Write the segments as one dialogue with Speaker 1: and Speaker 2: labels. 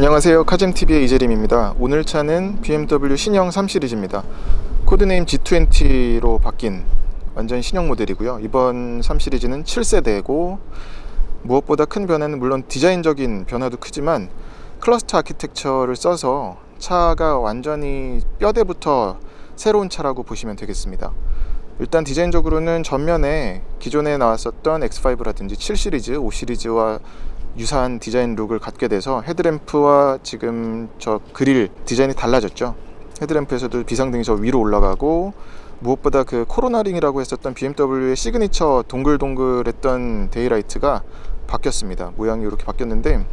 Speaker 1: 안녕하세요, 카잼TV의 이재림입니다. 오늘 차는 BMW 신형 3 시리즈입니다. 코드네임 G20로 바뀐 완전 신형 모델이고요. 이번 3 시리즈는 7세대고 무엇보다 큰 변화는 물론 디자인적인 변화도 크지만 클러스터 아키텍처를 써서 차가 완전히 뼈대부터 새로운 차라고 보시면 되겠습니다. 일단 디자인적으로는 전면에 기존에 나왔었던 X5라든지 7 시리즈, 5 시리즈와 유사한 디자인 룩을 갖게 돼서 헤드램프와 지금 저 그릴 디자인이 달라졌죠. 헤드램프에서도 비상등이 저 위로 올라가고, 무엇보다 그 코로나링이라고 했었던 BMW의 시그니처 동글동글했던 데이라이트가 바뀌었습니다. 모양이 이렇게 바뀌었는데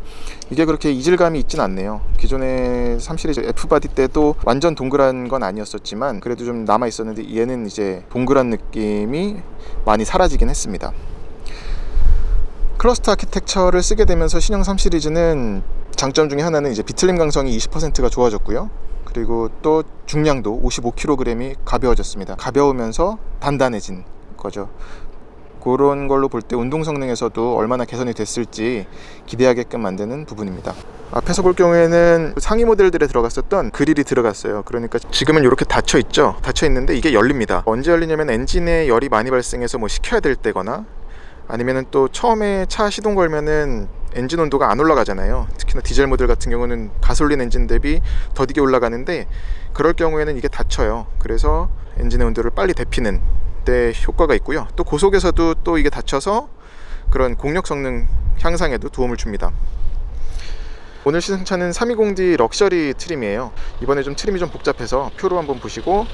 Speaker 1: 이게 그렇게 이질감이 있진 않네요. 기존의 3 시리즈 F바디 때도 완전 동그란 건 아니었었지만 그래도 좀 남아 있었는데 얘는 이제 동그란 느낌이 많이 사라지긴 했습니다. 클러스터 아키텍처를 쓰게 되면서 신형 3 시리즈는 장점 중에 하나는 이제 비틀림 강성이 20%가 좋아졌고요. 그리고 또 중량도 55kg이 가벼워졌습니다. 가벼우면서 단단해진 거죠. 그런 걸로 볼 때 운동 성능에서도 얼마나 개선이 됐을지 기대하게끔 만드는 부분입니다. 앞에서 볼 경우에는 상위 모델들에 들어갔었던 그릴이 들어갔어요. 그러니까 지금은 이렇게 닫혀 있죠. 닫혀 있는데 이게 열립니다. 언제 열리냐면 엔진에 열이 많이 발생해서 뭐 식혀야 될 때거나, 아니면은 또 처음에 차 시동 걸면은 엔진 온도가 안 올라가잖아요. 특히나 디젤 모델 같은 경우는 가솔린 엔진 대비 더디게 올라가는데, 그럴 경우에는 이게 닫혀요. 그래서 엔진의 온도를 빨리 데피는 데 효과가 있고요. 또 고속에서도 또 이게 닫혀서 그런 공력 성능 향상에도 도움을 줍니다. 오늘 시승차는 320D 럭셔리 트림이에요. 이번에 좀 트림이 좀 복잡해서 표로 한번 보시고,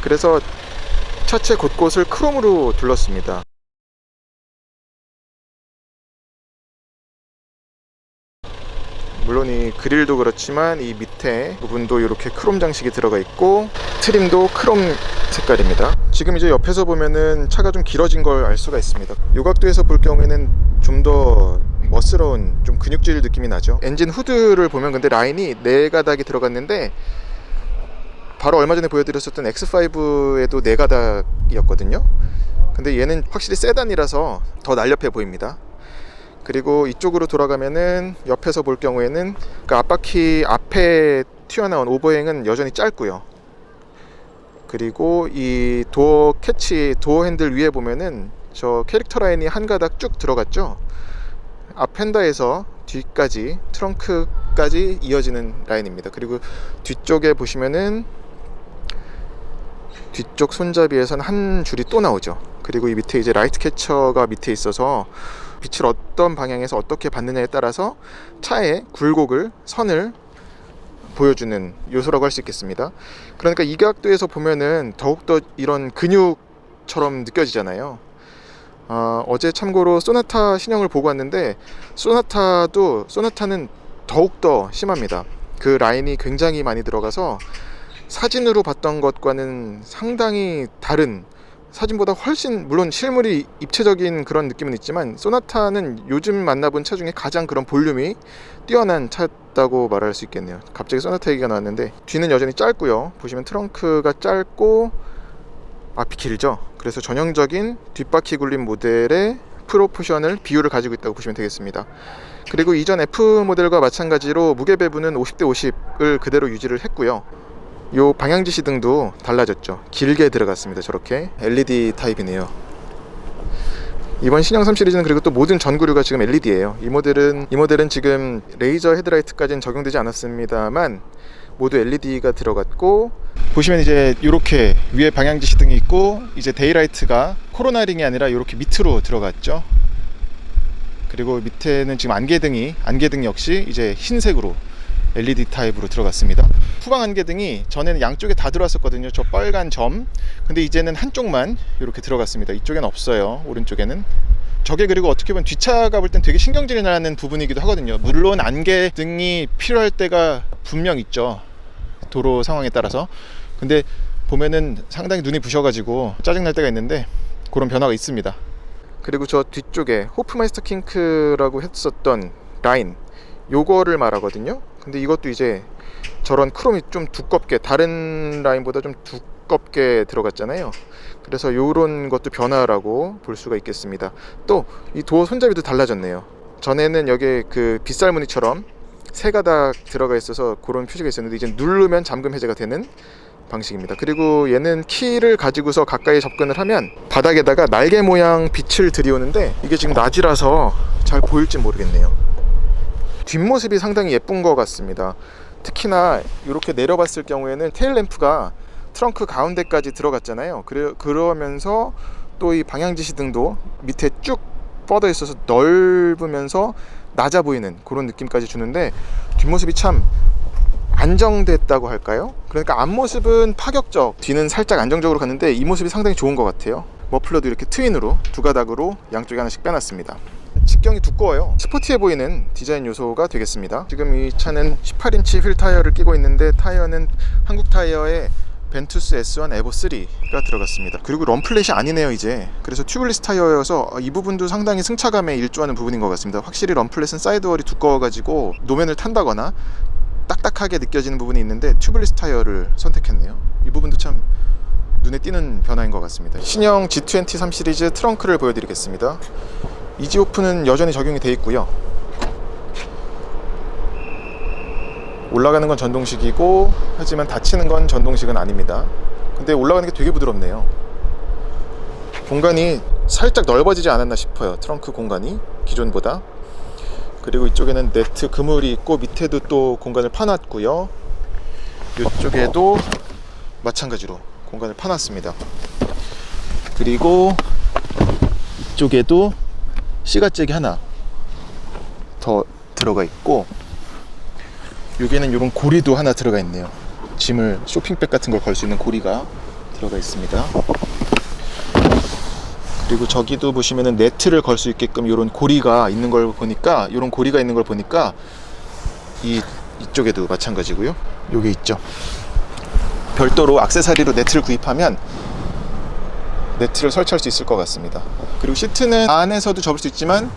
Speaker 1: 그래서 차체 곳곳을 크롬으로 둘렀습니다. 물론 이 그릴도 그렇지만 이 밑에 부분도 이렇게 크롬 장식이 들어가 있고, 트림도 크롬 색깔입니다. 지금 이제 옆에서 보면은 차가 좀 길어진 걸 알 수가 있습니다. 이 각도에서 볼 경우에는 좀 더 멋스러운 좀 근육질 느낌이 나죠. 엔진 후드를 보면 근데 라인이 4가닥이 들어갔는데, 바로 얼마 전에 보여드렸었던 X5에도 4가닥이었거든요. 근데 얘는 확실히 세단이라서 더 날렵해 보입니다. 그리고 이쪽으로 돌아가면은 옆에서 볼 경우에는 그 앞바퀴 앞에 튀어나온 오버행은 여전히 짧고요. 그리고 이 도어 캐치, 도어 핸들 위에 보면은 저 캐릭터 라인이 한 가닥 쭉 들어갔죠. 앞 펜더에서 뒤까지, 트렁크까지 이어지는 라인입니다. 그리고 뒤쪽에 보시면은 뒤쪽 손잡이에서는 한 줄이 또 나오죠. 그리고 이 밑에 이제 라이트 캐쳐가 밑에 있어서 빛을 어떤 방향에서 어떻게 받느냐에 따라서 차의 굴곡을, 선을 보여주는 요소라고 할 수 있겠습니다. 그러니까 이 각도에서 보면은 더욱더 이런 근육처럼 느껴지잖아요. 어제 참고로 소나타 신형을 보고 왔는데, 소나타는 더욱더 심합니다. 그 라인이 굉장히 많이 들어가서 사진으로 봤던 것과는 상당히 다른, 사진보다 훨씬, 물론 실물이 입체적인 그런 느낌은 있지만 소나타는 요즘 만나본 차 중에 가장 그런 볼륨이 뛰어난 차다고 말할 수 있겠네요. 갑자기 소나타 얘기가 나왔는데, 뒤는 여전히 짧고요. 보시면 트렁크가 짧고 앞이 길죠. 그래서 전형적인 뒷바퀴 굴림 모델의 프로포션을 비율을 가지고 있다고 보시면 되겠습니다. 그리고 이전 F 모델과 마찬가지로 무게 배분은 50대 50을 그대로 유지를 했고요. 요 방향지시 등도 달라졌죠. 길게 들어갔습니다. 저렇게 LED 타입이네요. 이번 신형 3 시리즈는 그리고 또 모든 전구류가 지금 LED예요. 이 모델은 지금 레이저 헤드라이트까지는 적용되지 않았습니다만 모두 LED가 들어갔고, 보시면 이제 이렇게 위에 방향지시 등이 있고, 이제 데이라이트가 코로나링이 아니라 이렇게 밑으로 들어갔죠. 그리고 밑에는 지금 안개등 역시 이제 흰색으로 LED 타입으로 들어갔습니다. 후방 안개등이 전에는 양쪽에 다 들어왔었거든요. 저 빨간 점. 근데 이제는 한쪽만 이렇게 들어갔습니다. 이쪽엔 없어요. 오른쪽에는. 저게 그리고 어떻게 보면 뒷차가 볼 땐 되게 신경질이 나는 부분이기도 하거든요. 물론 안개등이 필요할 때가 분명 있죠. 도로 상황에 따라서. 근데 보면은 상당히 눈이 부셔가지고 짜증날 때가 있는데, 그런 변화가 있습니다. 그리고 저 뒤쪽에 호프마이스터 킹크라고 했었던 라인, 요거를 말하거든요. 근데 이것도 이제 저런 크롬이 좀 두껍게, 다른 라인보다 좀 두껍게 들어갔잖아요. 그래서 요런 것도 변화라고 볼 수가 있겠습니다. 또 이 도어 손잡이도 달라졌네요. 전에는 여기에 그 빗살무늬처럼 세 가닥 들어가 있어서 그런 표시가 있었는데 이제 누르면 잠금 해제가 되는 방식입니다. 그리고 얘는 키를 가지고서 가까이 접근을 하면 바닥에다가 날개 모양 빛을 들이오는데 이게 지금 낮이라서 잘 보일지 모르겠네요. 뒷모습이 상당히 예쁜 것 같습니다. 특히나 이렇게 내려봤을 경우에는 테일램프가 트렁크 가운데까지 들어갔잖아요. 그러면서 또 이 방향지시등도 밑에 쭉 뻗어 있어서 넓으면서 낮아 보이는 그런 느낌까지 주는데 뒷모습이 참 안정됐다고 할까요? 그러니까 앞모습은 파격적, 뒤는 살짝 안정적으로 갔는데 이 모습이 상당히 좋은 것 같아요. 머플러도 이렇게 트윈으로 두 가닥으로 양쪽에 하나씩 빼놨습니다. 직경이 두꺼워요. 스포티해 보이는 디자인 요소가 되겠습니다. 지금 이 차는 18인치 휠 타이어를 끼고 있는데 타이어는 한국 타이어의 벤투스 S1 에보 3가 들어갔습니다. 그리고 럼플렛이 아니네요 이제. 그래서 튜블리스 타이어여서 이 부분도 상당히 승차감에 일조하는 부분인 것 같습니다. 확실히 럼플렛은 사이드월이 두꺼워가지고 노면을 탄다거나 딱딱하게 느껴지는 부분이 있는데 튜블리스 타이어를 선택했네요. 이 부분도 참 눈에 띄는 변화인 것 같습니다. 신형 G20 3 시리즈 트렁크를 보여드리겠습니다. 이지 오픈은 여전히 적용이 되어 있고요. 올라가는 건 전동식이고 하지만 닫히는 건 전동식은 아닙니다. 근데 올라가는 게 되게 부드럽네요. 공간이 살짝 넓어지지 않았나 싶어요. 트렁크 공간이 기존보다. 그리고 이쪽에는 네트 그물이 있고 밑에도 또 공간을 파놨고요. 이쪽에도 마찬가지로 공간을 파놨습니다. 그리고 이쪽에도 시가잭이 하나 더 들어가 있고 여기에는 이런 고리도 하나 들어가 있네요. 짐을 쇼핑백 같은 걸 걸 수 있는 고리가 들어가 있습니다. 그리고 저기도 보시면은 네트를 걸 수 있게끔 이런 고리가 있는 걸 보니까 이쪽에도 마찬가지고요. 요게 있죠. 별도로 액세서리로 네트를 구입하면 네트를 설치할 수 있을 것 같습니다. 그리고 시트는 안에서도 접을 수 있지만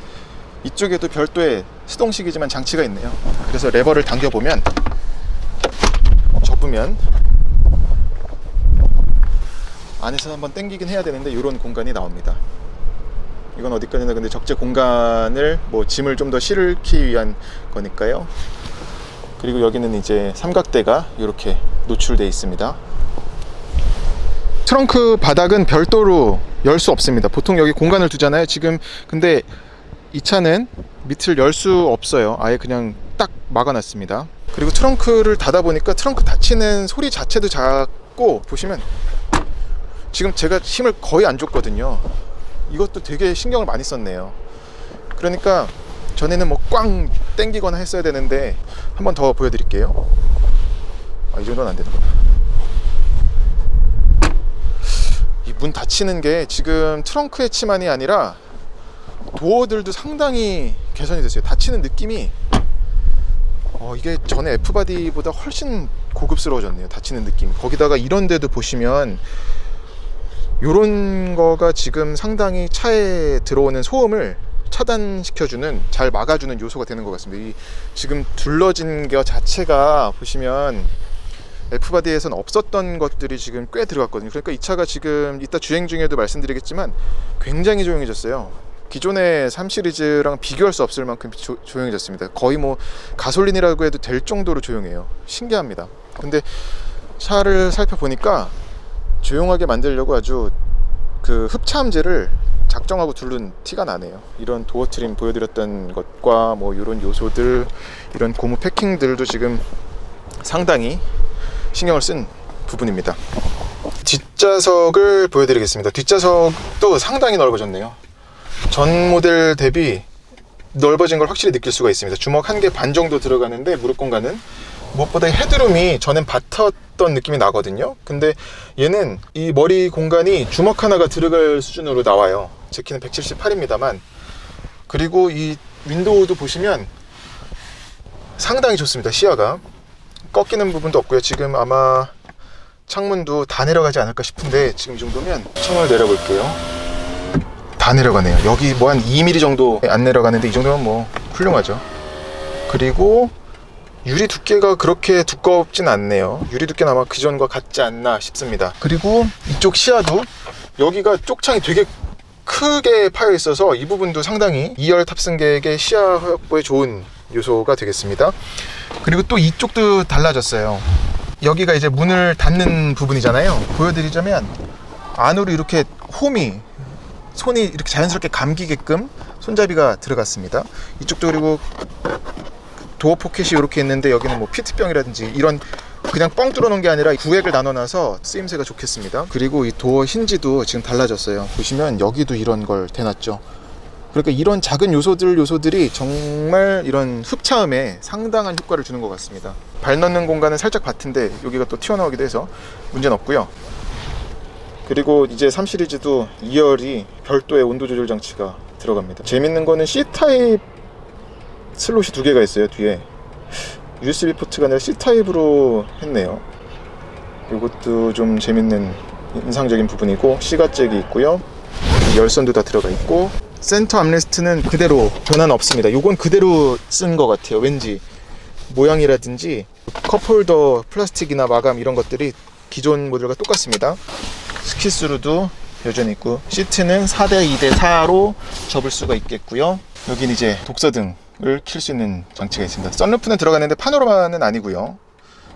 Speaker 1: 이쪽에도 별도의 수동식이지만 장치가 있네요. 그래서 레버를 당겨보면 접으면 안에서 한번 당기긴 해야 되는데 이런 공간이 나옵니다. 이건 어디까지나 근데 적재 공간을 짐을 좀 더 실기 위한 거니까요. 그리고 여기는 이제 삼각대가 이렇게 노출되어 있습니다. 트렁크 바닥은 별도로 열 수 없습니다. 보통 여기 공간을 두잖아요. 지금 근데 이 차는 밑을 열 수 없어요. 아예 그냥 딱 막아놨습니다. 그리고 트렁크를 닫아 보니까 트렁크 닫히는 소리 자체도 작고 보시면 지금 제가 힘을 거의 안 줬거든요. 이것도 되게 신경을 많이 썼네요. 그러니까 전에는 꽝 땡기거나 했어야 되는데 한 번 더 보여드릴게요. 이 정도는 안 되는구나. 이 문 닫히는 게 지금 트렁크 해치만이 아니라 도어들도 상당히 개선이 됐어요. 닫히는 느낌이 이게 전에 F바디보다 훨씬 고급스러워졌네요. 닫히는 느낌. 거기다가 이런 데도 보시면 요런 거가 지금 상당히 차에 들어오는 소음을 차단시켜주는, 잘 막아주는 요소가 되는 것 같습니다. 이 지금 둘러진 것 자체가 보시면 F바디에서는 없었던 것들이 지금 꽤 들어갔거든요. 그러니까 이 차가 지금 이따 주행 중에도 말씀드리겠지만 굉장히 조용해졌어요. 기존의 3 시리즈랑 비교할 수 없을 만큼 조용해졌습니다. 거의 가솔린이라고 해도 될 정도로 조용해요. 신기합니다. 근데 차를 살펴보니까 조용하게 만들려고 아주 그 흡차음제를 작정하고 두른 티가 나네요. 이런 도어 트림 보여드렸던 것과 이런 요소들, 이런 고무 패킹들도 지금 상당히 신경을 쓴 부분입니다. 뒷좌석을 보여드리겠습니다. 뒷좌석도 상당히 넓어졌네요. 전 모델 대비 넓어진 걸 확실히 느낄 수가 있습니다. 주먹 1개 반 정도 들어가는데 무릎 공간은 무엇보다 헤드룸이 저는 받았던 느낌이 나거든요. 근데 얘는 이 머리 공간이 주먹 하나가 들어갈 수준으로 나와요. 제 키는 178입니다만. 그리고 이 윈도우도 보시면 상당히 좋습니다. 시야가 꺾이는 부분도 없고요. 지금 아마 창문도 다 내려가지 않을까 싶은데 지금 이 정도면 창문을 내려볼게요. 다 내려가네요. 여기 한 2mm 정도 안 내려가는데 이 정도면 훌륭하죠. 그리고 유리 두께가 그렇게 두껍진 않네요. 유리 두께는 아마 그전과 같지 않나 싶습니다. 그리고 이쪽 시야도 여기가 쪽창이 되게 크게 파여 있어서 이 부분도 상당히 2열 탑승객의 시야 확보에 좋은 요소가 되겠습니다. 그리고 또 이쪽도 달라졌어요. 여기가 이제 문을 닫는 부분이잖아요. 보여드리자면 안으로 이렇게 홈이 손이 이렇게 자연스럽게 감기게끔 손잡이가 들어갔습니다. 이쪽도 그리고 도어 포켓이 이렇게 있는데 여기는 뭐 피트병이라든지 이런 그냥 뻥 뚫어놓은 게 아니라 구획을 나눠놔서 쓰임새가 좋겠습니다. 그리고 이 도어 힌지도 지금 달라졌어요. 보시면 여기도 이런 걸 대놨죠. 그러니까 이런 작은 요소들이 정말 이런 흡차음에 상당한 효과를 주는 것 같습니다. 발 넣는 공간은 살짝 같은데 여기가 또 튀어나오기도 해서 문제는 없고요. 그리고 이제 3 시리즈도 2열이 별도의 온도 조절 장치가 들어갑니다. 재밌는 거는 C타입 슬롯이 2개가 있어요. 뒤에 USB 포트가 아니라 C타입으로 했네요. 이것도 좀 재밌는 인상적인 부분이고, C가잭이 있고요. 열선도 다 들어가 있고, 센터 암레스트는 그대로 변화는 없습니다. 요건 그대로 쓴 것 같아요. 왠지 모양이라든지 컵홀더 플라스틱이나 마감 이런 것들이 기존 모델과 똑같습니다. 스키스루도 여전히 있고, 시트는 4대2대4로 접을 수가 있겠고요. 여긴 이제 독서등을 킬 수 있는 장치가 있습니다. 선루프는 들어가는데 파노라마는 아니고요.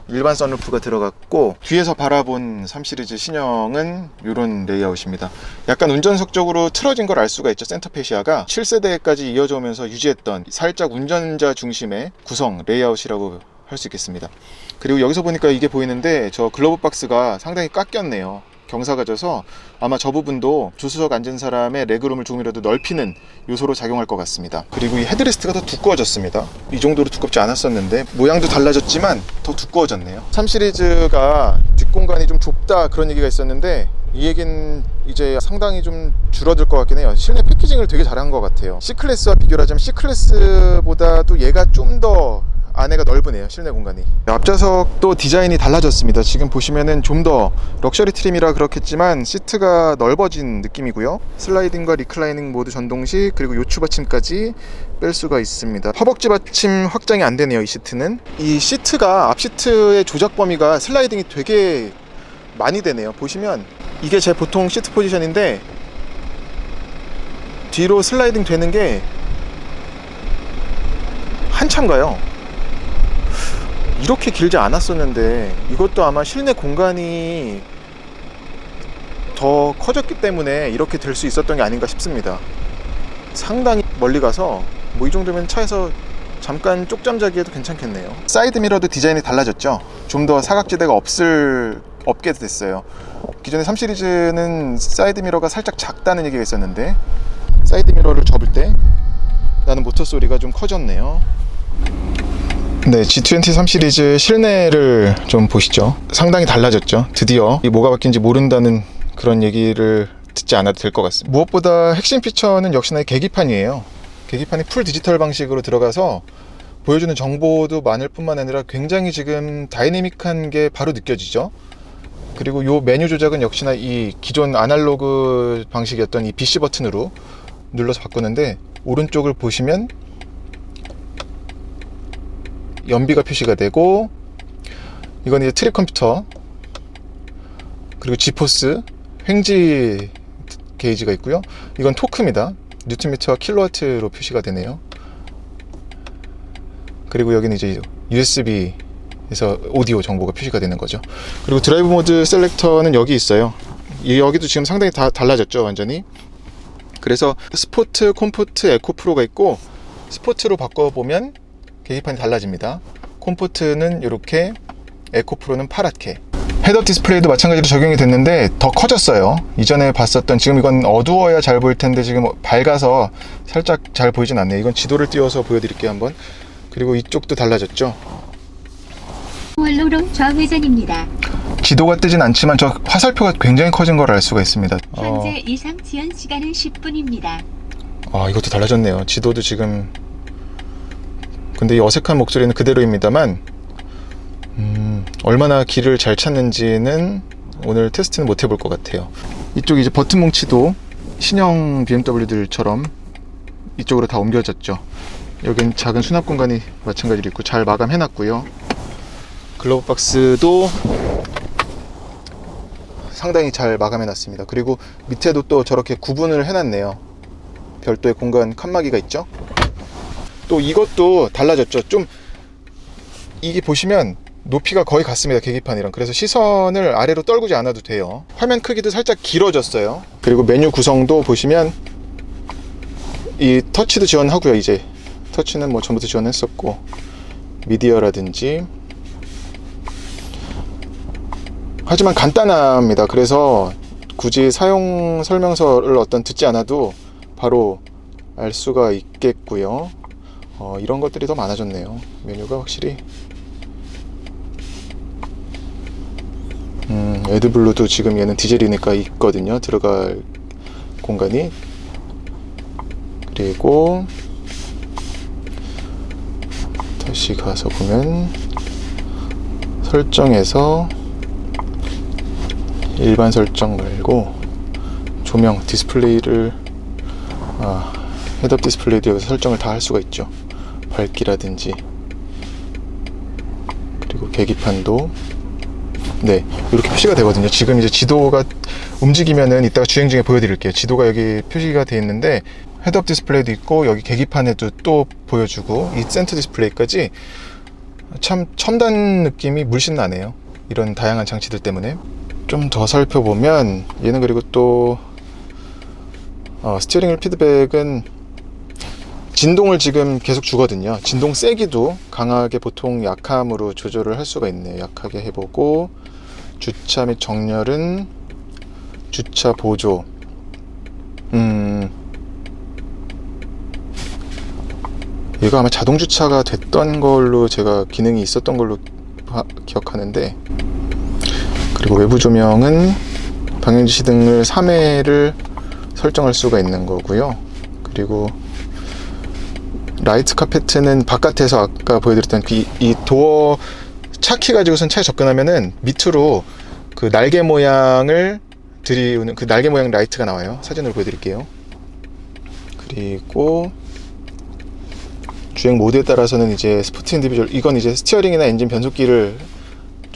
Speaker 1: 일반 선루프가 들어갔고, 뒤에서 바라본 3 시리즈 신형은 이런 레이아웃입니다. 약간 운전석 쪽으로 틀어진 걸 알 수가 있죠. 센터 페시아가 7세대까지 이어져 오면서 유지했던 살짝 운전자 중심의 구성 레이아웃이라고 할 수 있겠습니다. 그리고 여기서 보니까 이게 보이는데 저 글러브 박스가 상당히 깎였네요. 경사가 져서 아마 저 부분도 조수석 앉은 사람의 레그룸을 조금이라도 넓히는 요소로 작용할 것 같습니다. 그리고 이 헤드레스트가 더 두꺼워졌습니다. 이 정도로 두껍지 않았었는데 모양도 달라졌지만 더 두꺼워졌네요. 3 시리즈가 뒷공간이 좀 좁다 그런 얘기가 있었는데 이 얘기는 이제 상당히 좀 줄어들 것 같긴 해요. 실내 패키징을 되게 잘한 것 같아요. C클래스와 비교를 하자면 C클래스보다도 얘가 좀 더 안에가 넓으네요. 실내 공간이. 앞좌석도 디자인이 달라졌습니다. 지금 보시면은 좀 더 럭셔리 트림이라 그렇겠지만 시트가 넓어진 느낌이고요. 슬라이딩과 리클라이닝 모드 전동식, 그리고 요추 받침까지 뺄 수가 있습니다. 허벅지 받침 확장이 안 되네요. 이 시트는. 이 시트가 앞 시트의 조작 범위가 슬라이딩이 되게 많이 되네요. 보시면 이게 제 보통 시트 포지션인데 뒤로 슬라이딩 되는 게 한참 가요. 이렇게 길지 않았었는데 이것도 아마 실내 공간이 더 커졌기 때문에 이렇게 될 수 있었던 게 아닌가 싶습니다. 상당히 멀리 가서 뭐 이 정도면 차에서 잠깐 쪽잠 자기에도 괜찮겠네요. 사이드 미러도 디자인이 달라졌죠. 좀 더 사각지대가 없게 됐어요. 기존의 3 시리즈는 사이드 미러가 살짝 작다는 얘기가 있었는데 사이드 미러를 접을 때 나는 모터 소리가 좀 커졌네요. 네, G20 3 시리즈 실내를 좀 보시죠. 상당히 달라졌죠. 드디어 이 뭐가 바뀐지 모른다는 그런 얘기를 듣지 않아도 될 것 같습니다. 무엇보다 핵심 피처는 역시나 계기판이에요. 계기판이 풀 디지털 방식으로 들어가서 보여주는 정보도 많을 뿐만 아니라 굉장히 지금 다이내믹한 게 바로 느껴지죠. 그리고 요 메뉴 조작은 역시나 이 기존 아날로그 방식이었던 이 BC 버튼으로 눌러서 바꾸는데, 오른쪽을 보시면 연비가 표시가 되고, 이건 이제 트립 컴퓨터, 그리고 지포스 횡지 게이지가 있고요. 이건 토크입니다. 뉴턴미터와 킬로와트로 표시가 되네요. 그리고 여기는 이제 USB에서 오디오 정보가 표시가 되는 거죠. 그리고 드라이브 모드 셀렉터는 여기 있어요. 여기도 지금 상당히 다 달라졌죠, 완전히. 그래서 스포트, 콤포트, 에코 프로가 있고, 스포트로 바꿔보면 계기판이 달라집니다. 콤포트는 이렇게, 에코 프로는 파랗게. 헤드업 디스플레이도 마찬가지로 적용이 됐는데 더 커졌어요. 이전에 봤었던, 지금 이건 어두워야 잘 보일 텐데 지금 밝아서 살짝 잘 보이진 않네요. 이건 지도를 띄워서 보여드릴게요, 한번. 그리고 이쪽도 달라졌죠.
Speaker 2: 원로로 좌회전입니다.
Speaker 1: 지도가 뜨진 않지만 저 화살표가 굉장히 커진 걸 알 수가 있습니다.
Speaker 2: 현재 이상 지연 시간은 10분입니다.
Speaker 1: 이것도 달라졌네요. 지도도 지금. 근데 이 어색한 목소리는 그대로입니다만 얼마나 길을 잘 찾는지는 오늘 테스트는 못 해볼 것 같아요. 이쪽 이제 버튼 뭉치도 신형 BMW들처럼 이쪽으로 다 옮겨졌죠. 여긴 작은 수납 공간이 마찬가지로 있고 잘 마감해 놨고요. 글러브 박스도 상당히 잘 마감해 놨습니다. 그리고 밑에도 또 저렇게 구분을 해 놨네요. 별도의 공간 칸막이가 있죠. 또 이것도 달라졌죠. 좀 이게 보시면 높이가 거의 같습니다, 계기판이랑. 그래서 시선을 아래로 떨구지 않아도 돼요. 화면 크기도 살짝 길어졌어요. 그리고 메뉴 구성도 보시면 이 터치도 지원하고요. 이제 터치는 뭐 전부터 지원했었고, 미디어라든지. 하지만 간단합니다. 그래서 굳이 사용 설명서를 듣지 않아도 바로 알 수가 있겠고요. 이런 것들이 더 많아졌네요. 메뉴가 확실히. 에드블루도 지금 얘는 디젤이니까 있거든요, 들어갈 공간이. 그리고 다시 가서 보면 설정에서 일반 설정 말고 조명 디스플레이를 헤드업 디스플레이도 여기서 설정을 다 할 수가 있죠. 밝기라든지. 그리고 계기판도 네, 이렇게 표시가 되거든요. 지금 이제 지도가 움직이면은 이따가 주행 중에 보여드릴게요. 지도가 여기 표시가 되어 있는데 헤드업 디스플레이도 있고 여기 계기판에도 또 보여주고 이 센터 디스플레이까지 참 첨단 느낌이 물씬 나네요. 이런 다양한 장치들 때문에. 좀 더 살펴보면 얘는 그리고 또 스티어링 휠 피드백은 진동을 지금 계속 주거든요. 진동 세기도 강하게 보통 약함으로 조절을 할 수가 있네요. 약하게 해보고, 주차 및 정렬은 주차 보조. 얘가 아마 자동 주차가 됐던 걸로 제가 기능이 있었던 걸로 기억하는데, 그리고 외부 조명은 방향지시 등을 3회를 설정할 수가 있는 거고요. 그리고 라이트 카페트는 바깥에서 아까 보여드렸던 이 도어 차키 가지고선 차에 접근하면은 밑으로 그 날개 모양을 들이우는 그 날개 모양 라이트가 나와요. 사진으로 보여드릴게요. 그리고 주행 모드에 따라서는 이제 스포트 인디비주얼, 이건 이제 스티어링이나 엔진 변속기를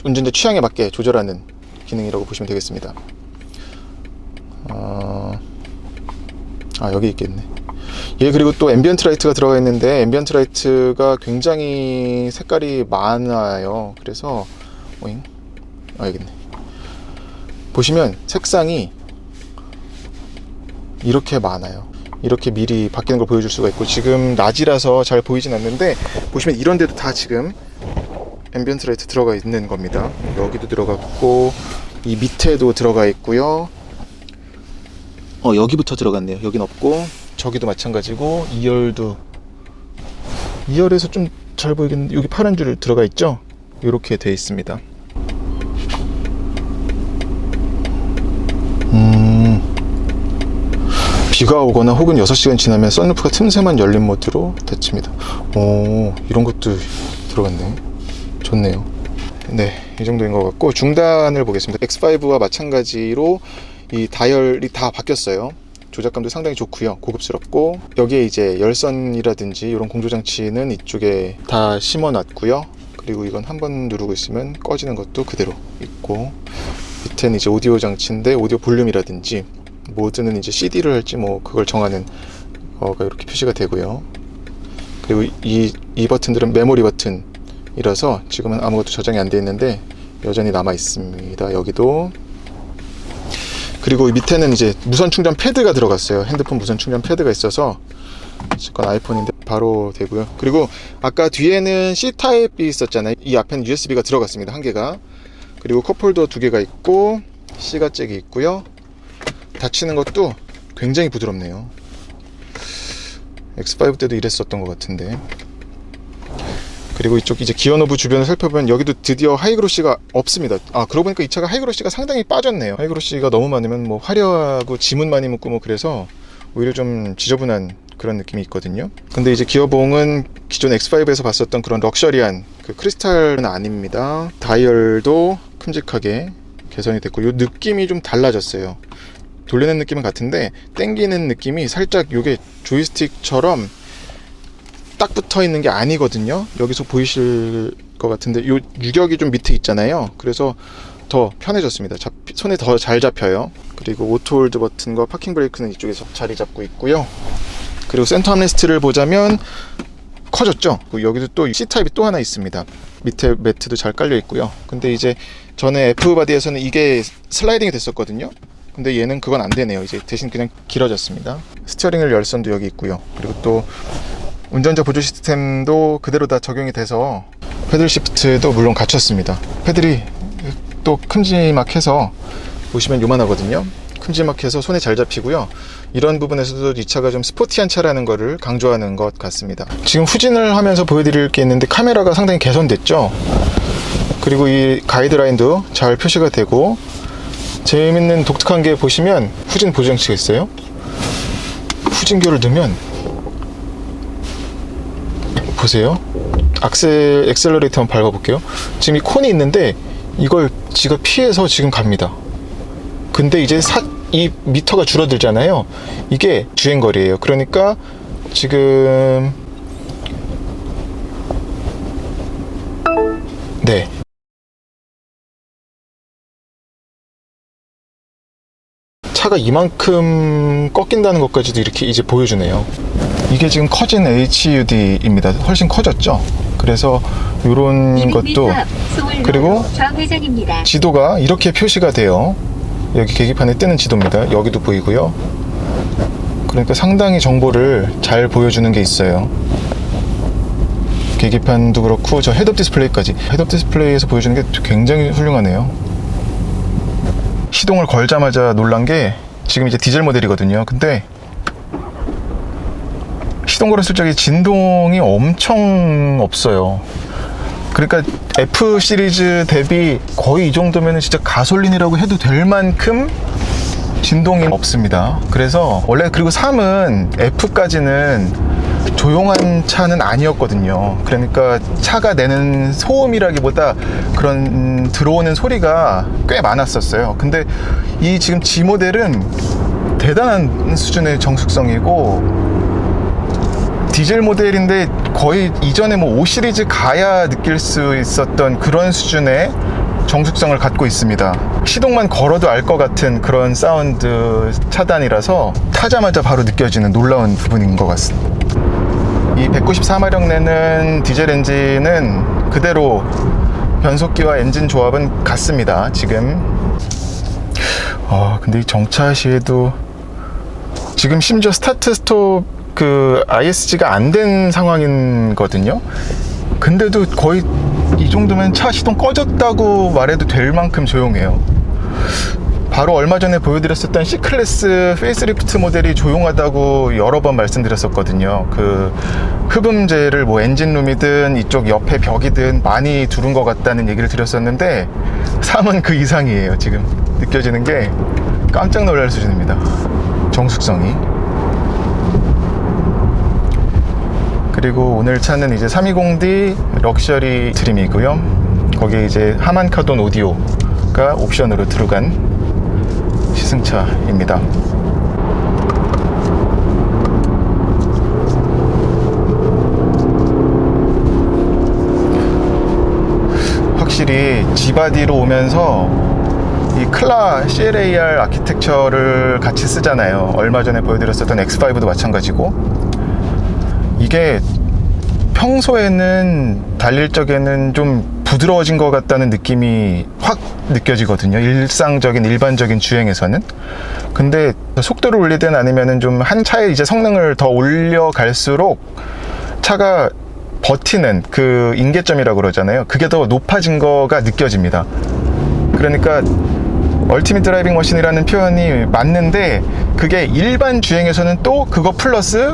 Speaker 1: 운전자 취향에 맞게 조절하는 기능이라고 보시면 되겠습니다. 여기 있겠네. 얘 그리고 또 앰비언트 라이트가 들어가 있는데 앰비언트 라이트가 굉장히 색깔이 많아요. 그래서 여기 있네. 보시면 색상이 이렇게 많아요. 이렇게 미리 바뀌는 걸 보여줄 수가 있고, 지금 낮이라서 잘 보이진 않는데 보시면 이런 데도 다 지금 앰비언트 라이트 들어가 있는 겁니다. 여기도 들어갔고 이 밑에도 들어가 있고요. 여기부터 들어갔네요. 여긴 없고 저기도 마찬가지고 2열에서 좀 잘 보이겠는데 여기 파란 줄 들어가 있죠? 이렇게 돼 있습니다. 비가 오거나 혹은 6시간 지나면 선루프가 틈새만 열린 모드로 닫힙니다. 이런 것도 들어갔네. 좋네요. 네, 이 정도인 것 같고, 중단을 보겠습니다. X5와 마찬가지로 이 다이얼이 다 바뀌었어요. 조작감도 상당히 좋고요. 고급스럽고, 여기에 이제 열선이라든지 이런 공조장치는 이쪽에 다 심어 놨고요. 그리고 이건 한번 누르고 있으면 꺼지는 것도 그대로 있고, 밑에는 이제 오디오 장치인데 오디오 볼륨이라든지 모드는 이제 CD를 할지 뭐 그걸 정하는 거가 이렇게 표시가 되고요. 그리고 이 버튼들은 메모리 버튼이라서 지금은 아무것도 저장이 안 되어 있는데 여전히 남아 있습니다. 여기도. 그리고 밑에는 이제 무선 충전 패드가 들어갔어요. 핸드폰 무선 충전 패드가 있어서, 건 아이폰인데 바로 되고요. 그리고 아까 뒤에는 C타입이 있었잖아요. 이 앞에는 USB가 들어갔습니다. 한 개가. 그리고 컵홀더 2개가 있고 C가 잭이 있고요. 닫히는 것도 굉장히 부드럽네요. X5 때도 이랬었던 것 같은데. 그리고 이쪽 이제 기어노브 주변을 살펴보면 여기도 드디어 하이그로시가 없습니다. 그러고 보니까 이 차가 하이그로시가 상당히 빠졌네요. 하이그로시가 너무 많으면 뭐 화려하고 지문 많이 묻고 뭐 그래서 오히려 좀 지저분한 그런 느낌이 있거든요. 근데 이제 기어봉은 기존 X5에서 봤었던 그런 럭셔리한 그 크리스탈은 아닙니다. 다이얼도 큼직하게 개선이 됐고, 이 느낌이 좀 달라졌어요. 돌리는 느낌은 같은데 당기는 느낌이 살짝 요게 조이스틱처럼 딱 붙어 있는 게 아니거든요. 여기서 보이실 것 같은데 요 유격이 좀 밑에 있잖아요. 그래서 더 편해졌습니다. 손에 더 잘 잡혀요. 그리고 오토홀드 버튼과 파킹 브레이크는 이쪽에서 자리 잡고 있고요. 그리고 센터 암레스트를 보자면 커졌죠. 여기도 또 C타입이 또 하나 있습니다. 밑에 매트도 잘 깔려 있고요. 근데 이제 전에 F바디에서는 이게 슬라이딩이 됐었거든요. 근데 얘는 그건 안 되네요. 이제 대신 그냥 길어졌습니다. 스티어링 열선도 여기 있고요. 그리고 또 운전자 보조 시스템도 그대로 다 적용이 돼서 패들 시프트도 물론 갖췄습니다. 패들이 또 큼지막해서 보시면 요만하거든요. 큼지막해서 손에 잘 잡히고요. 이런 부분에서도 이 차가 좀 스포티한 차라는 거를 강조하는 것 같습니다. 지금 후진을 하면서 보여드릴 게 있는데 카메라가 상당히 개선됐죠. 그리고 이 가이드라인도 잘 표시가 되고, 재밌는 독특한 게 보시면 후진 보조장치가 있어요. 후진교를 넣으면 보세요. 엑셀러레이터 한번 밟아볼게요. 지금 이 콘이 있는데 이걸 지가 피해서 지금 갑니다. 근데 이제 이 미터가 줄어들잖아요. 이게 주행거리예요. 그러니까 지금 네, 차가 이만큼 꺾인다는 것까지도 이렇게 이제 보여주네요. 이게 지금 커진 HUD입니다. 훨씬 커졌죠. 그래서 이런 것도, 그리고
Speaker 2: 좌회전입니다.
Speaker 1: 지도가 이렇게 표시가 돼요. 여기 계기판에 뜨는 지도입니다. 여기도 보이고요. 그러니까 상당히 정보를 잘 보여주는 게 있어요. 계기판도 그렇고 저 헤드업 디스플레이까지, 헤드업 디스플레이에서 보여주는 게 굉장히 훌륭하네요. 시동을 걸자마자 놀란 게, 지금 이제 디젤 모델이거든요. 근데 시동 걸었을 적에 진동이 엄청 없어요. 그러니까 F 시리즈 대비 거의 이 정도면 진짜 가솔린이라고 해도 될 만큼 진동이 없습니다. 그래서 원래, 그리고 3은 F까지는 조용한 차는 아니었거든요. 그러니까 차가 내는 소음이라기보다 그런 들어오는 소리가 꽤 많았었어요. 근데 이 지금 G 모델은 대단한 수준의 정숙성이고, 디젤 모델인데 거의 이전에 뭐 5 시리즈 가야 느낄 수 있었던 그런 수준의 정숙성을 갖고 있습니다. 시동만 걸어도 알 것 같은 그런 사운드 차단이라서 타자마자 바로 느껴지는 놀라운 부분인 것 같습니다. 이 194마력 내는 디젤 엔진은 그대로 변속기와 엔진 조합은 같습니다. 지금 근데 이 정차 시에도 지금 심지어 스타트 스톱 ISG가 안 된 상황이거든요. 근데도 거의 이 정도면 차 시동 꺼졌다고 말해도 될 만큼 조용해요. 바로 얼마 전에 보여드렸었던 C클래스 페이스리프트 모델이 조용하다고 여러 번 말씀드렸었거든요. 그 흡음재를 뭐 엔진룸이든 이쪽 옆에 벽이든 많이 두른 것 같다는 얘기를 드렸었는데, 3은 그 이상이에요. 지금 느껴지는 게 깜짝 놀랄 수준입니다. 정숙성이. 그리고 오늘 차는 이제 320D 럭셔리 트림이고요. 거기에 이제 하만 카돈 오디오가 옵션으로 들어간 시승차입니다. 확실히 G바디로 오면서 이 클라 CLAR 아키텍처를 같이 쓰잖아요. 얼마 전에 보여드렸었던 X5도 마찬가지고, 이게 평소에는 달릴 적에는 좀 부드러워진 것 같다는 느낌이 확 느껴지거든요. 일반적인 주행에서는. 근데 속도를 올리든 아니면은 좀 한 차의 이제 성능을 더 올려갈수록 차가 버티는 그 임계점이라고 그러잖아요. 그게 더 높아진 거가 느껴집니다. 그러니까 얼티밋 드라이빙 머신이라는 표현이 맞는데, 그게 일반 주행에서는 또 그거 플러스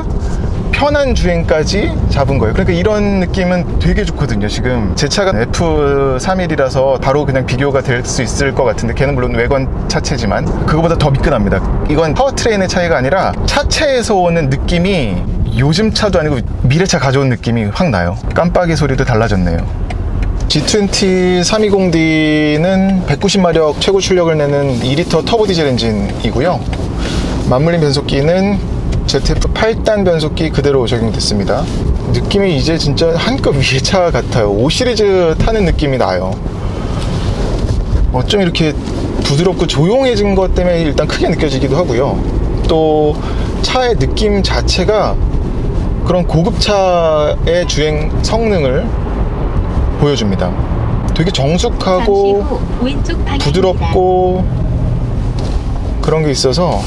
Speaker 1: 편한 주행까지 잡은 거예요. 그러니까 이런 느낌은 되게 좋거든요. 지금 제 차가 F31이라서 바로 그냥 비교가 될 수 있을 것 같은데, 걔는 물론 외관 차체지만 그거보다 더 미끈합니다. 이건 파워트레인의 차이가 아니라 차체에서 오는 느낌이 요즘 차도 아니고 미래차 가져온 느낌이 확 나요. 깜빡이 소리도 달라졌네요. G20 320D는 190마력 최고 출력을 내는 2리터 터보 디젤 엔진이고요. 맞물림 변속기는 ZF 8단 변속기 그대로 적용됐습니다. 느낌이 이제 진짜 한급 위의 차 같아요. 5 시리즈 타는 느낌이 나요. 어쩜 이렇게 부드럽고 조용해진 것 때문에 일단 크게 느껴지기도 하고요. 또 차의 느낌 자체가 그런 고급차의 주행 성능을 보여줍니다. 되게 정숙하고
Speaker 2: 잠시 후 왼쪽 방향입니다.
Speaker 1: 부드럽고 그런 게 있어서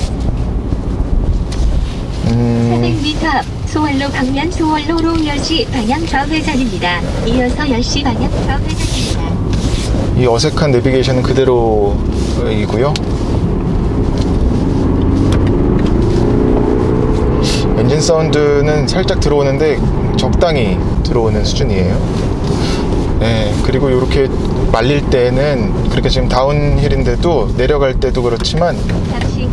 Speaker 2: 400m 앞 소월로 방면 소월로로 10시 방향 좌회전입니다. 이어서 10시 방향 좌회전입니다.
Speaker 1: 이 어색한 내비게이션은 그대로이고요. 엔진 사운드는 살짝 들어오는데 적당히 들어오는 수준이에요. 네, 그리고 이렇게 말릴 때는 그렇게 지금 다운힐인데도 내려갈 때도 그렇지만
Speaker 2: 잠시 후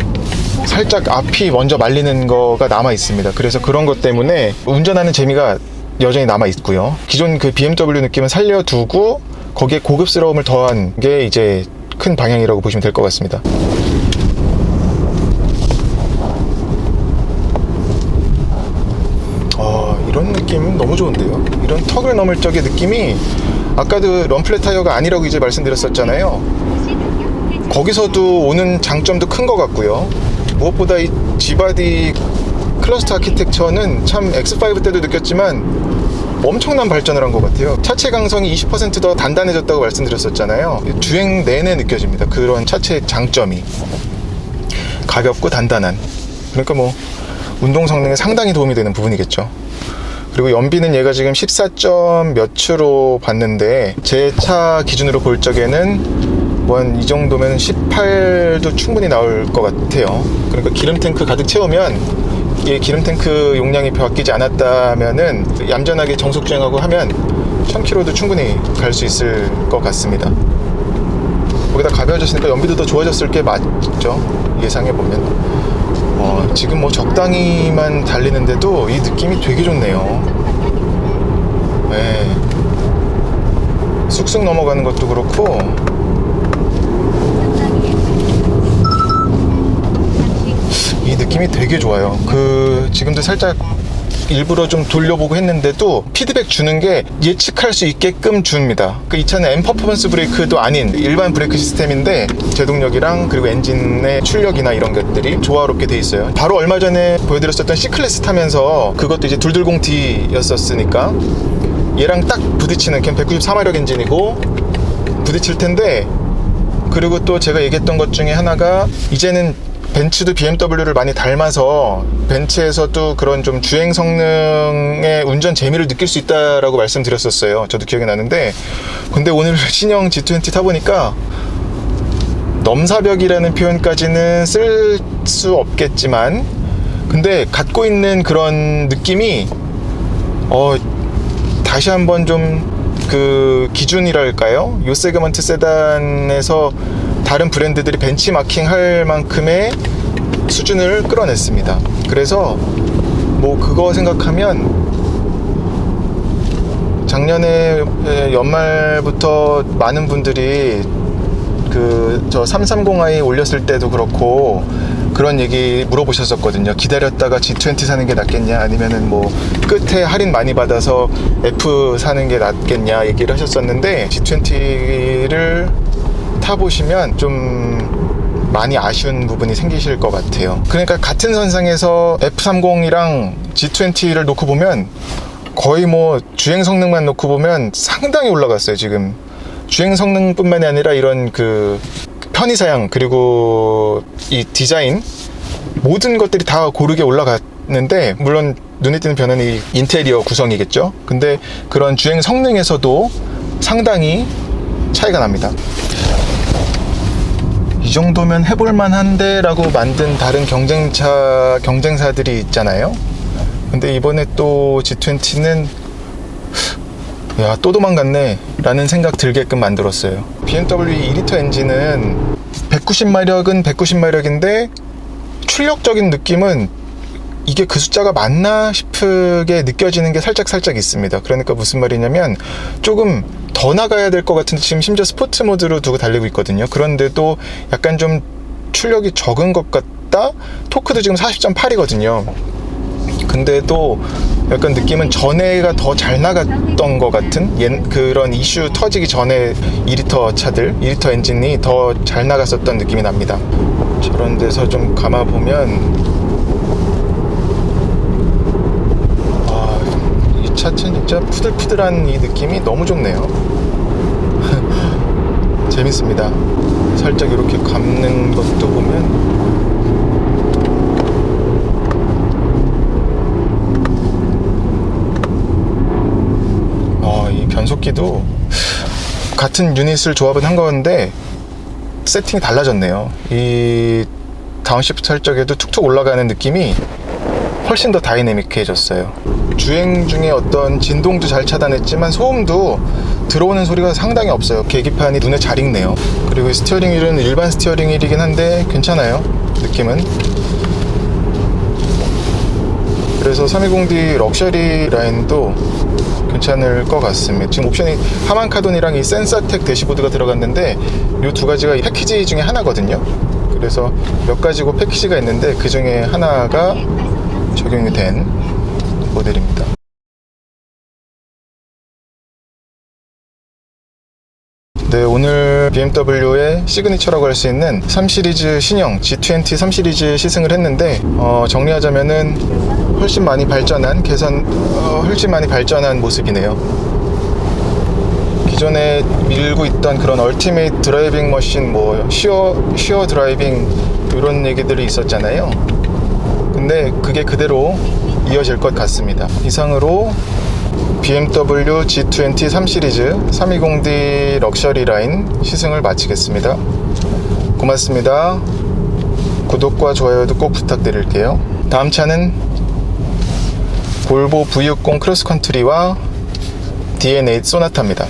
Speaker 1: 살짝 앞이 먼저 말리는 거가 남아 있습니다. 그래서 그런 것 때문에 운전하는 재미가 여전히 남아 있고요. 기존 그 BMW 느낌은 살려두고 거기에 고급스러움을 더한 게 이제 큰 방향이라고 보시면 될 것 같습니다. 이런 느낌 너무 좋은데요. 이런 턱을 넘을 적의 느낌이 아까도 럼플렛 타이어가 아니라고 이제 말씀드렸었잖아요. 거기서도 오는 장점도 큰 것 같고요. 무엇보다 이 G바디 클러스터 아키텍처는 참 X5 때도 느꼈지만 엄청난 발전을 한 것 같아요. 차체 강성이 20% 더 단단해졌다고 말씀드렸었잖아요. 주행 내내 느껴집니다. 그런 차체 장점이 가볍고 단단한, 그러니까 뭐 운동 성능에 상당히 도움이 되는 부분이겠죠. 그리고 연비는 얘가 지금 14점 몇으로 봤는데 제 차 기준으로 볼 적에는 뭐 한 이 정도면 18도 충분히 나올 것 같아요. 그러니까 기름 탱크 가득 채우면, 이 기름 탱크 용량이 바뀌지 않았다면은 얌전하게 정속 주행하고 하면 1000km도 충분히 갈 수 있을 것 같습니다. 거기다 가벼워졌으니까 연비도 더 좋아졌을 게 맞죠, 예상해 보면. 지금 뭐 적당히만 달리는데도 이 느낌이 되게 좋네요. 네. 쑥쑥 넘어가는 것도 그렇고, 이 느낌이 되게 좋아요. 지금도 살짝 일부러 좀 돌려보고 했는데도 피드백 주는 게 예측할 수 있게끔 줍니다. 이 차는 M 퍼포먼스 브레이크도 아닌 일반 브레이크 시스템인데 제동력이랑 그리고 엔진의 출력이나 이런 것들이 조화롭게 돼 있어요. 바로 얼마 전에 보여드렸었던 C클래스 타면서 그것도 이제 220T였었으니까 얘랑 딱 부딪히는, 걔는 194마력 엔진이고 부딪힐 텐데, 그리고 또 제가 얘기했던 것 중에 하나가 이제는 벤츠도 BMW를 많이 닮아서 벤츠에서도 그런 좀 주행 성능의 운전 재미를 느낄 수 있다라고 말씀드렸었어요. 저도 기억이 나는데, 근데 오늘 신형 G20 타보니까 넘사벽이라는 표현까지는 쓸 수 없겠지만, 근데 갖고 있는 그런 느낌이 다시 한번 좀 그 기준이랄까요? 요 세그먼트 세단에서 다른 브랜드들이 벤치마킹 할 만큼의 수준을 끌어냈습니다. 그래서 뭐 그거 생각하면 작년에 연말부터 많은 분들이 저 330i 올렸을 때도 그렇고 그런 얘기 물어보셨었거든요. 기다렸다가 G20 사는 게 낫겠냐, 아니면은 뭐 끝에 할인 많이 받아서 F 사는 게 낫겠냐 얘기를 하셨었는데, G20를 타보시면 좀 많이 아쉬운 부분이 생기실 것 같아요. 그러니까 같은 선상에서 F30이랑 G20를 놓고 보면 거의 뭐 주행 성능만 놓고 보면 상당히 올라갔어요. 지금 주행 성능뿐만이 아니라 이런 그 편의사양, 그리고 이 디자인, 모든 것들이 다 고르게 올라갔는데, 물론 눈에 띄는 변화는 이 인테리어 구성이겠죠. 근데 그런 주행 성능에서도 상당히 차이가 납니다. 이 정도면 해볼만 한데 라고 만든 다른 경쟁사들이 있잖아요. 근데 이번에 또 G20는 야, 또 도망갔네 라는 생각 들게끔 만들었어요. BMW 2리터 엔진은 190마력은 190마력인데 출력적인 느낌은 이게 그 숫자가 맞나 싶게 느껴지는 게 살짝 있습니다. 그러니까 무슨 말이냐면 조금 더 나가야 될 것 같은데, 지금 심지어 스포츠 모드로 두고 달리고 있거든요. 그런데도 약간 좀 출력이 적은 것 같다? 토크도 지금 40.8이거든요. 근데도 약간 느낌은 전에가 더 잘 나갔던 것 같은, 그런 이슈 터지기 전에 2리터 차들, 2리터 엔진이 더 잘 나갔었던 느낌이 납니다. 저런 데서 좀 감아보면 차체는 진짜 푸들푸들한 이 느낌이 너무 좋네요. 재밌습니다. 살짝 이렇게 감는 것도 보면 이 변속기도 같은 유닛을 조합은 한 건데 세팅이 달라졌네요. 이 다운시프트 할 적에도 툭툭 올라가는 느낌이 훨씬 더 다이내믹해졌어요. 주행 중에 어떤 진동도 잘 차단했지만 소음도 들어오는 소리가 상당히 없어요. 계기판이 눈에 잘 익네요. 그리고 스티어링 휠은 일반 스티어링 휠이긴 한데 괜찮아요, 느낌은. 그래서 320D 럭셔리 라인도 괜찮을 것 같습니다. 지금 옵션이 하만 카돈이랑 이 센서텍 대시보드가 들어갔는데 이 두 가지가 패키지 중에 하나거든요. 그래서 몇 가지고 패키지가 있는데 그 중에 하나가 적용이 된 모델입니다. 네, 오늘 BMW의 시그니처라고 할 수 있는 3시리즈 신형 G20 3시리즈 시승을 했는데 정리하자면은 훨씬 많이 발전한 모습이네요. 기존에 밀고 있던 그런 얼티메이트 드라이빙 머신, 쉬어 드라이빙 이런 얘기들이 있었잖아요. 근데 그게 그대로 이어질 것 같습니다. 이상으로 BMW G20 3시리즈 320D 럭셔리 라인 시승을 마치겠습니다. 고맙습니다. 구독과 좋아요도 꼭 부탁드릴게요. 다음 차는 볼보 V60 크로스컨트리와 DNA 소나타입니다.